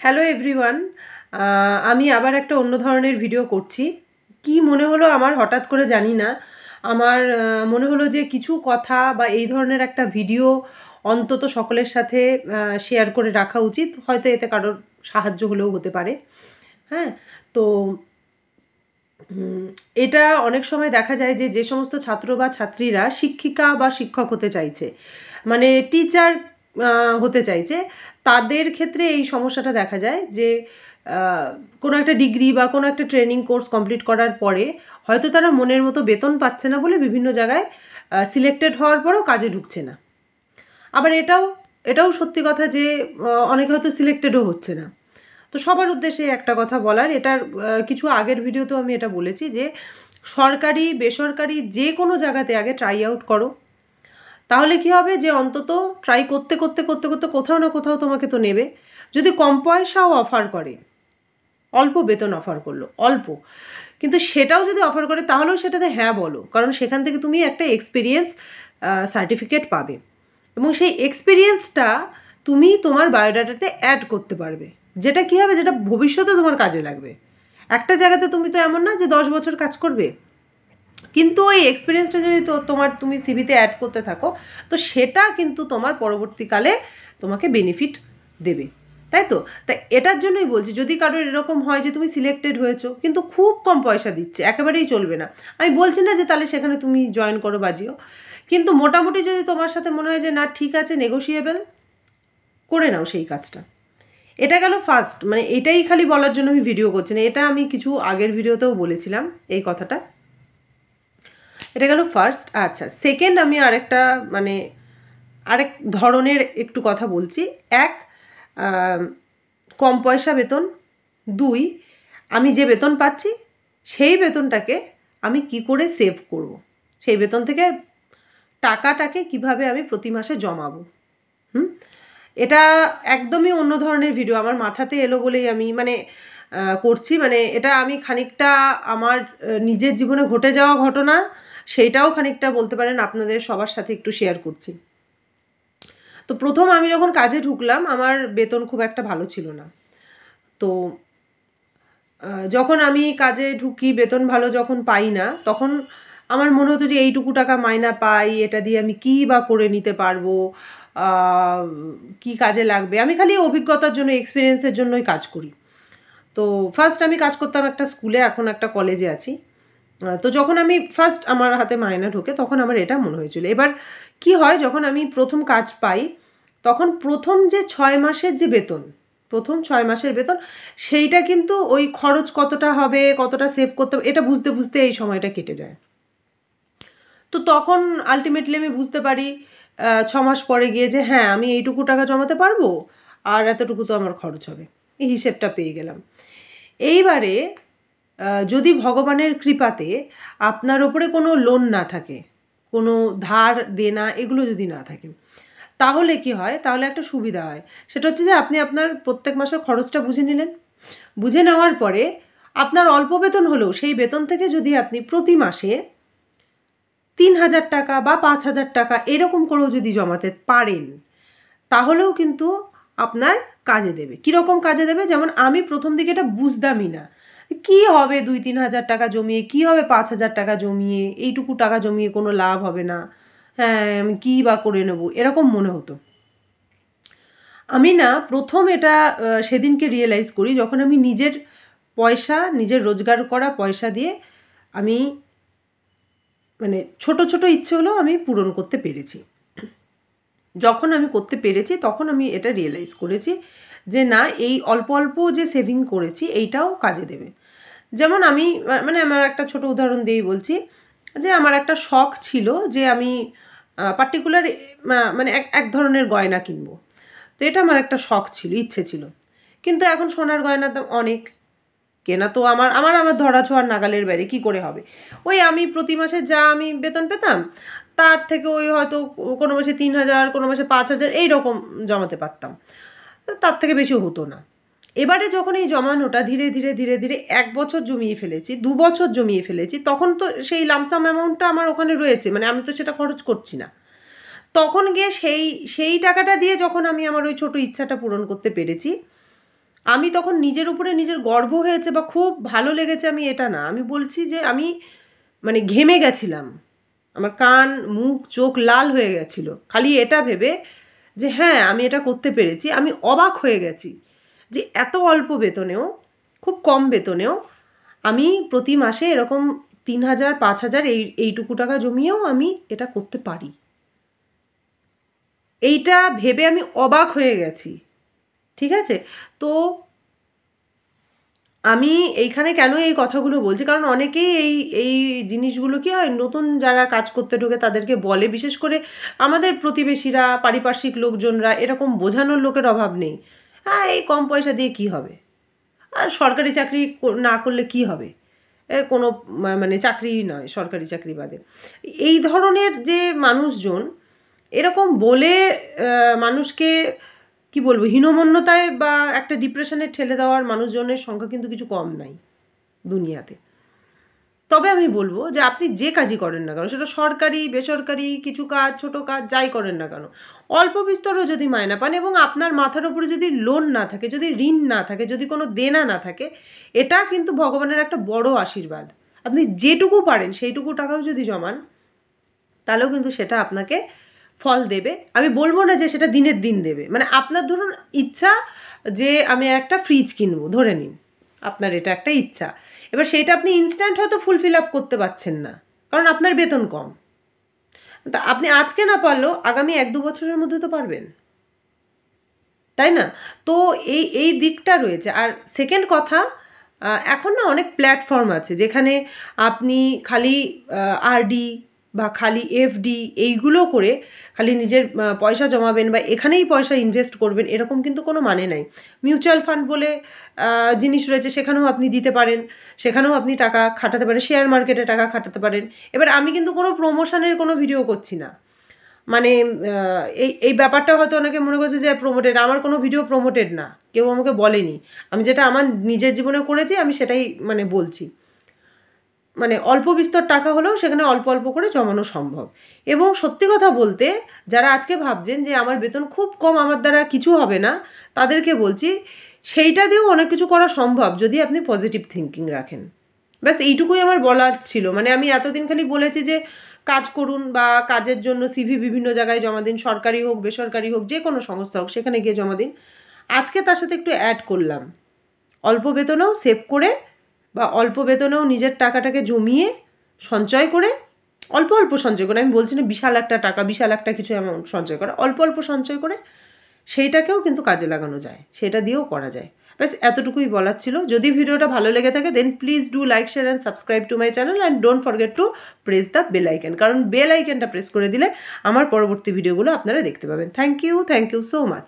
Hello everyone, আমি আবার একটা অন্য ধরনের ভিডিও করছি। কি মনে হলো আমার হঠাৎ করে জানি না, আমার মনে হলো যে কিছু কথা বা এই ধরনের একটা ভিডিও অন্তত সকলের সাথে শেয়ার করে রাখা উচিত। হয়তো এতে কারোর সাহায্য হলেও হতে পারে। হ্যাঁ, তো উম, এটা অনেক সময় দেখা যায় যে যে সমস্ত ছাত্র বা ছাত্রীরা শিক্ষিকা বা শিক্ষক হতে চাইছে, মানে টিচার হতে চাইছে, তাদের ক্ষেত্রে এই সমস্যাটা দেখা যায় যে আহ, কোনো একটা ডিগ্রি বা কোনো একটা ট্রেনিং কোর্স কমপ্লিট করার পরে হয়তো তারা মনের মতো বেতন পাচ্ছে না বলে বিভিন্ন জায়গায় সিলেক্টেড হওয়ার পরেও কাজে ঢুকছে না। আবার এটাও এটাও সত্যি কথা যে অনেকে হয়তো সিলেক্টেডও হচ্ছে না। তো সবার উদ্দেশ্যে একটা কথা বলার, এটার কিছু আগের ভিডিওতেও আমি এটা বলেছি যে সরকারি বেসরকারি যে কোনো জায়গাতে আগে ট্রাই আউট করো। তাহলে কি হবে যে অন্তত ট্রাই করতে করতে করতে করতে কোথাও না কোথাও তোমাকে তো নেবে। যদি কম পয়সাও অফার করে, অল্প বেতন অফার করলো অল্প, কিন্তু সেটাও যদি অফার করে তাহলেও সেটাতে হ্যাঁ বলো, কারণ সেখান থেকে তুমি একটা এক্সপিরিয়েন্স সার্টিফিকেট পাবে এবং সেই এক্সপিরিয়েন্সটা তুমি তোমার বায়োডাটাতে অ্যাড করতে পারবে, যেটা কী হবে, যেটা ভবিষ্যতে তোমার কাজে লাগবে। একটা জায়গাতে তুমি তো এমন না যে 10 বছর কাজ করবে, কিন্তু ওই এক্সপিরিয়েন্সটা যদি তুমি সিভিতে অ্যাড করতে থাকো, তো সেটা কিন্তু তোমার পরবর্তীকালে তোমাকে বেনিফিট দেবে। তাই তো? তাই এটার জন্যই বলছি, যদি কারোর এরকম হয় যে তুমি সিলেক্টেড হয়েছো কিন্তু খুব কম পয়সা দিচ্ছে, একেবারেই চলবে না। আমি বলছি না যে তাহলে সেখানে তুমি জয়েন করো, বাজিও, কিন্তু মোটামুটি যদি তোমার সাথে মনে হয় যে না ঠিক আছে, নেগোশিয়েবল, করে নাও সেই কাজটা। এটা গেল ফার্স্ট, মানে এটাই খালি বলার জন্য আমি ভিডিও করছি না, এটা আমি কিছু আগের ভিডিওতেও বলেছিলাম এই কথাটা। এটা গেল ফার্স্ট। আচ্ছা, সেকেন্ড আমি আরেকটা মানে আরেক ধরনের একটু কথা বলছি। এক, কম পয়সা বেতন। দুই, আমি যে বেতন পাচ্ছি সেই বেতনটাকে আমি কি করে সেভ করব, সেই বেতন থেকে টাকাটাকে কিভাবে আমি প্রতি মাসে জমাবো। এটা একদমই অন্য ধরনের ভিডিও, আমার মাথাতে এলো বলেই আমি মানে করছি। মানে এটা আমি খানিকটা আমার নিজের জীবনে ঘটে যাওয়া ঘটনা, সেইটাও খানিকটা বলতে পারেন আপনাদের সবার সাথে একটু শেয়ার করছি। তো প্রথম আমি যখন কাজে ঢুকলাম আমার বেতন খুব একটা ভালো ছিল না। তো যখন আমি কাজে ঢুকি, বেতন ভালো যখন পাই না, তখন আমার মনে হতো যে এইটুকু টাকা মাইনা পাই, এটা দিয়ে আমি কী বা করে নিতে পারবো, কি কাজে লাগবে। আমি খালি অভিজ্ঞতার জন্য, এক্সপিরিয়েন্সের জন্যই কাজ করি। তো ফার্স্ট আমি কাজ করতাম একটা স্কুলে, এখন একটা কলেজে আছি। তো যখন আমি ফার্স্ট আমার হাতে মাইনা ঢোকে তখন আমার এটা মনে হয়েছিল। এবার কি হয়, যখন আমি প্রথম কাজ পাই তখন প্রথম যে 6 মাসের যে বেতন, প্রথম 6 মাসের বেতন, সেইটা কিন্তু ওই খরচ কতটা হবে, কতটা সেভ করতে হবে, এটা বুঝতে বুঝতে এই সময়টা কেটে যায়। তো তখন আলটিমেটলি আমি বুঝতে পারি 6 মাস পরে গিয়ে যে হ্যাঁ, আমি এইটুকু টাকা জমাতে পারবো আর এতটুকু তো আমার খরচ হবে, এই হিসেবটা পেয়ে গেলাম। এইবারে যদি ভগবানের কৃপাতে আপনার ওপরে কোনো লোন না থাকে, কোনো ধার দেনা এগুলো যদি না থাকে, তাহলে কি হয়, তাহলে একটা সুবিধা হয়। সেটা হচ্ছে যে আপনি আপনার প্রত্যেক মাসের খরচটা বুঝে নিলেন। বুঝে নেওয়ার পরে আপনার অল্প বেতন হলেও সেই বেতন থেকে যদি আপনি প্রতি মাসে 3,000 টাকা বা 5,000 টাকা এরকম করেও যদি জমাতে পারেন, তাহলেও কিন্তু আপনার কাজে দেবে। কীরকম কাজে দেবে? যেমন আমি প্রথম দিকে এটা বুঝতামই না। কী হবে 2-3 হাজার টাকা জমিয়ে, কী হবে 5,000 টাকা জমিয়ে, এইটুকু টাকা জমিয়ে কোনো লাভ হবে না। হ্যাঁ, আমি কী বা করে নেব, এরকম মনে হতো। আমি না প্রথম এটা সেদিনকে রিয়েলাইজ করি যখন আমি নিজের পয়সা, নিজের রোজগার করা পয়সা দিয়ে আমি মানে ছোট ছোট ইচ্ছেগুলো আমি পূরণ করতে পেরেছি। যখন আমি করতে পেরেছি তখন আমি এটা রিয়েলাইজ করেছি যে না, এই অল্প অল্প যে সেভিং করেছি এইটাও কাজে দেবে। যেমন আমি মানে আমার একটা ছোট উদাহরণ দিয়েই বলছি যে আমার একটা শখ ছিল যে আমি পার্টিকুলার মানে এক ধরনের গয়না কিনবো। তো এটা আমার একটা শখ ছিল, ইচ্ছে ছিল। কিন্তু এখন সোনার গয়নার দাম অনেক, কেনা তো আমার আমার আমার ধরাছোঁয়ার নাগালের বাইরে, কী করে হবে। ওই আমি প্রতি মাসে যা আমি বেতন পেতাম তার থেকে ওই হয়তো কোনো মাসে 3,000, কোনো মাসে 5,000 এইরকম জমাতে পারতাম, তার থেকে বেশি হতো না। এবারে যখন এই জমানোটা ধীরে ধীরে ধীরে ধীরে 1 বছর জমিয়ে ফেলেছি, 2 বছর জমিয়ে ফেলেছি, তখন তো সেই লামসাম অ্যামাউন্টটা আমার ওখানে রয়েছে, মানে আমি তো সেটা খরচ করছি না। তখন গিয়ে সেই সেই টাকাটা দিয়ে যখন আমি আমার ওই ছোটো ইচ্ছাটা পূরণ করতে পেরেছি, আমি তখন নিজের উপরে নিজের গর্ব হয়েছে বা খুব ভালো লেগেছে আমি এটা না, আমি বলছি যে আমি মানে ঘেমে গেছিলাম, আমার কান মুখ চোখ লাল হয়ে গেছিল খালি এটা ভেবে যে হ্যাঁ আমি এটা করতে পেরেছি। আমি অবাক হয়ে গেছি যে এত অল্প বেতনেও, খুব কম বেতনেও আমি প্রতি মাসে এরকম 3,000 5,000 এইটুকু টাকা জমিয়েও আমি এটা করতে পারি। এইটা ভেবে আমি অবাক হয়ে গেছি। ঠিক আছে, তো আমি এইখানে কেন এই কথাগুলো বলছি, কারণ অনেকেই এই জিনিসগুলো কি হয়, নতুন যারা কাজ করতে ঢোকে তাদেরকে বলে, বিশেষ করে আমাদের প্রতিবেশীরা, পারিপার্শ্বিক লোকজনরা, এরকম বোঝানোর লোকের অভাব নেই। হ্যাঁ, এই কম পয়সা দিয়ে কি হবে, আর সরকারি চাকরি না করলে কি হবে, কোনো মানে চাকরি নয় সরকারি চাকরি বাদে। এই ধরনের যে মানুষজন এরকম বলে মানুষকে কি বলবো, হীনমন্যতায় বা একটা ডিপ্রেশনে ঠেলে দেওয়ার মানুষজনের সংখ্যা কিন্তু কিছু কম নাই দুনিয়াতে। তবে আমি বলবো যে আপনি যে কাজই করেন না কেন, সেটা সরকারি বেসরকারি কিছু কাজ, ছোট কাজ, যাই করেন না কেন, অল্প বিস্তরও যদি মায়না পান এবং আপনার মাথার উপরে যদি লোন না থাকে, যদি ঋণ না থাকে, যদি কোনো দেনা না থাকে, এটা কিন্তু ভগবানের একটা বড় আশীর্বাদ। আপনি যেটুকু পারেন সেইটুকু টাকাও যদি জমান, তাহলেও কিন্তু সেটা আপনাকে ফল দেবে। আমি বলবো না যে সেটা দিনের দিন দেবে, মানে আপনার ধরুন ইচ্ছা যে আমি একটা ফ্রিজ কিনবো, ধরে নিন আপনার এটা একটা ইচ্ছা, এবার সেইটা আপনি ইনস্ট্যান্ট হয়তো ফুলফিল আপ করতে পারছেন না, কারণ আপনার বেতন কম। তা আপনি আজকে না পারলেও আগামী 1-2 বছরের মধ্যে তো পারবেন, তাই না? তো এই দিকটা রয়েছে। আর সেকেন্ড কথা, এখন না অনেক প্ল্যাটফর্ম আছে যেখানে আপনি খালি আরডি বা খালি এফডি এইগুলো করে খালি নিজের পয়সা জমাবেন বা এখানেই পয়সা ইনভেস্ট করবেন, এরকম কিন্তু কোনো মানে নাই। মিউচুয়াল ফান্ড বলে জিনিস রয়েছে, সেখানেও আপনি দিতে পারেন, সেখানেও আপনি টাকা খাটাতে পারেন, শেয়ার মার্কেটে টাকা খাটাতে পারেন। এবার আমি কিন্তু কোনো প্রমোশনের কোনো ভিডিও করছি না, মানে এই ব্যাপারটা হয়তো অনেকে মনে করছে যে প্রমোটেড, আমার কোনো ভিডিও প্রমোটেড না, কেউ আমাকে বলেনি। আমি যেটা আমার নিজের জীবনে করেছি আমি সেটাই মানে বলছি। মানে অল্প বিস্তর টাকা হলেও সেখানে অল্প অল্প করে জমানো সম্ভব। এবং সত্যি কথা বলতে, যারা আজকে ভাবছেন যে আমার বেতন খুব কম, আমার দ্বারা কিছু হবে না, তাদেরকে বলছি সেইটা দিয়েও অনেক কিছু করা সম্ভব যদি আপনি পজিটিভ থিঙ্কিং রাখেন। ব্যাস এইটুকুই আমার বলার ছিল। মানে আমি এতদিন খালি বলেছি যে কাজ করুন বা কাজের জন্য সিভি বিভিন্ন জায়গায় জমা দিন, সরকারি হোক বেসরকারি হোক যে কোনো সংস্থা হোক সেখানে গিয়ে জমা দিন। আজকে তার সাথে একটু অ্যাড করলাম, অল্প বেতনেও সেভ করে বা অল্প বেতনেও নিজের টাকাটাকে জমিয়ে সঞ্চয় করে, অল্প অল্প সঞ্চয় করে, আমি বলছি না বিশাল একটা টাকা, বিশাল একটা কিছু অ্যামাউন্ট সঞ্চয় করা, অল্প অল্প সঞ্চয় করে সেইটাকেও কিন্তু কাজে লাগানো যায়, সেটা দিয়েও করা যায়। ব্যাস এতটুকুই বলার ছিল। যদি ভিডিওটা ভালো লেগে থাকে then please do like share and subscribe to my channel and don't forget to press the bell icon, কারণ বেল আইকনটা প্রেস করে দিলে আমার পরবর্তী ভিডিওগুলো আপনারা দেখতে পাবেন। Thank you so much.